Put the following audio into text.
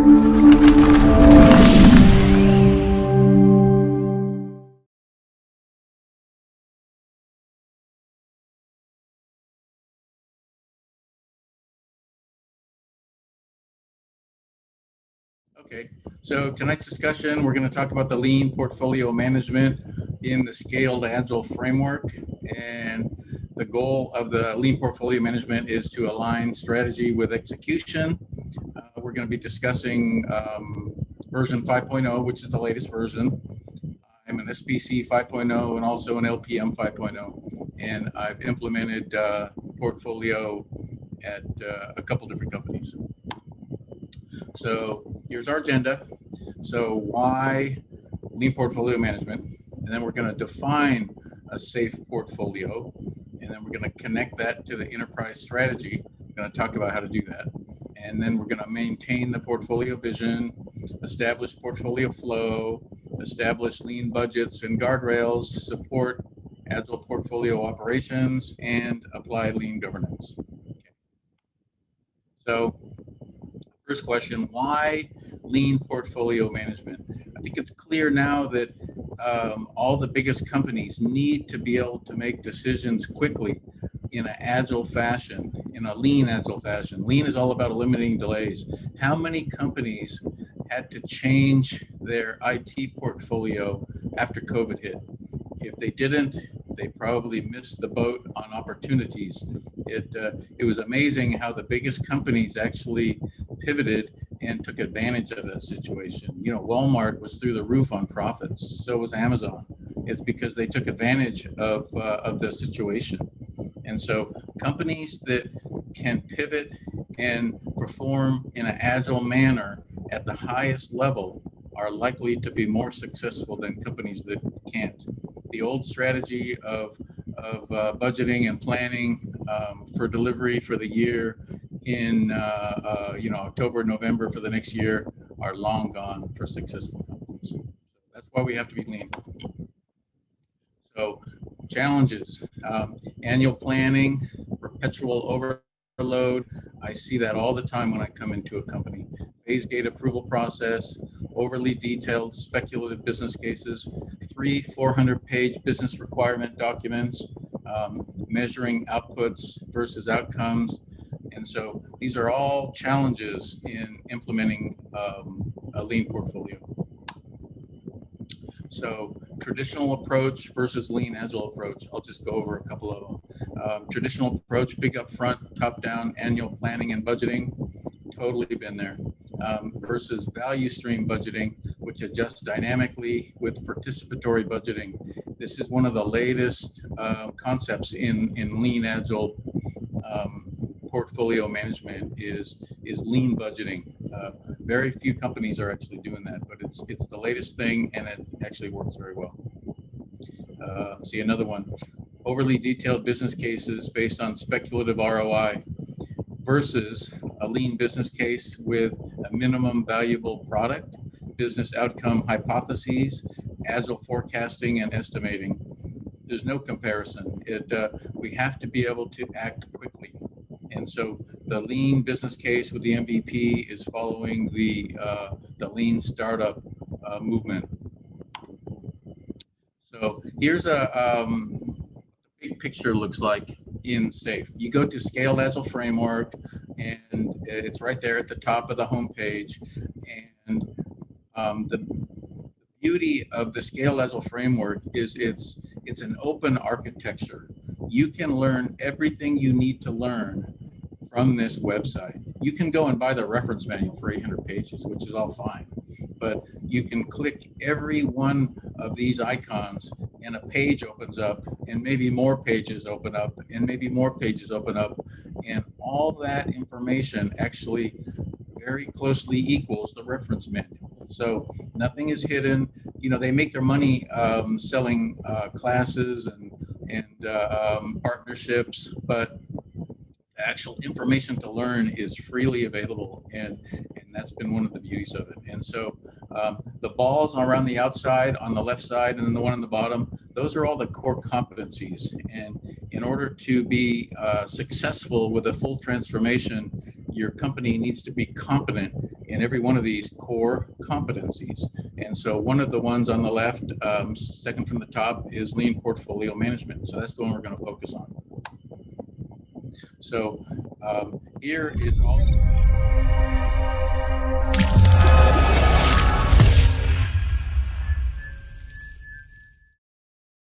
Okay, so tonight's discussion, we're going to talk about the lean portfolio management in the scaled agile framework. And the goal of the lean portfolio management is to align strategy with execution. We're going to be discussing version 5.0, which is the latest version. I'm an SPC 5.0 and also an LPM 5.0. And I've implemented portfolio at a couple different companies. So here's our agenda. So why lean portfolio management? And then we're going to define a safe portfolio. And then we're going to connect that to the enterprise strategy. We're going to talk about how to do that. And then we're going to maintain the portfolio vision, establish portfolio flow, establish lean budgets and guardrails, support agile portfolio operations, and apply lean governance. Okay. So first question, why lean portfolio management? I think it's clear now that all the biggest companies need to be able to make decisions quickly in an agile fashion, in a lean agile fashion. Lean is all about eliminating delays. How many companies had to change their IT portfolio after COVID hit? If they didn't, they probably missed the boat on opportunities. It was amazing how the biggest companies actually pivoted and took advantage of that situation. You know, Walmart was through the roof on profits. So was Amazon. It's because they took advantage of the situation. And so companies that can pivot and perform in an agile manner at the highest level are likely to be more successful than companies that can't. The old strategy of budgeting and planning for delivery for the year in October, November for the next year are long gone for successful companies. That's why we have to be lean. So challenges, annual planning, perpetual overload. I see that all the time when I come into a company. Phase gate approval process, overly detailed speculative business cases, 400-page business requirement documents, measuring outputs versus outcomes. And so these are all challenges in implementing a lean portfolio. So traditional approach versus lean agile approach. I'll just go over a couple of them. Traditional approach, big upfront, top-down annual planning and budgeting. Totally been there. Versus value stream budgeting, which adjusts dynamically with participatory budgeting. This is one of the latest concepts in lean agile portfolio management is lean budgeting. Very few companies are actually doing that, but it's the latest thing and it actually works very well. See another one, overly detailed business cases based on speculative ROI versus a lean business case with a minimum valuable product, business outcome hypotheses, agile forecasting and estimating. There's no comparison. We have to be able to act quickly. And so the lean business case with the MVP is following the lean startup movement. So here's a big picture looks like in SAFE. You go to Scaled Agile Framework, and it's right there at the top of the homepage. And the beauty of the Scaled Agile Framework is it's an open architecture. You can learn everything you need to learn from this website. You can go and buy the reference manual for 800 pages, which is all fine. But you can click every one of these icons and a page opens up, and maybe more pages open up, and maybe more pages open up. And all that information actually very closely equals the reference manual. So nothing is hidden. You know, they make their money selling classes and partnerships, but actual information to learn is freely available, and that's been one of the beauties of it. And so the balls around the outside on the left side and then the one on the bottom, those are all the core competencies. And in order to be successful with a full transformation, your company needs to be competent in every one of these core competencies. And so one of the ones on the left, second from the top, is lean portfolio management. So that's the one we're going to focus on. So here is all.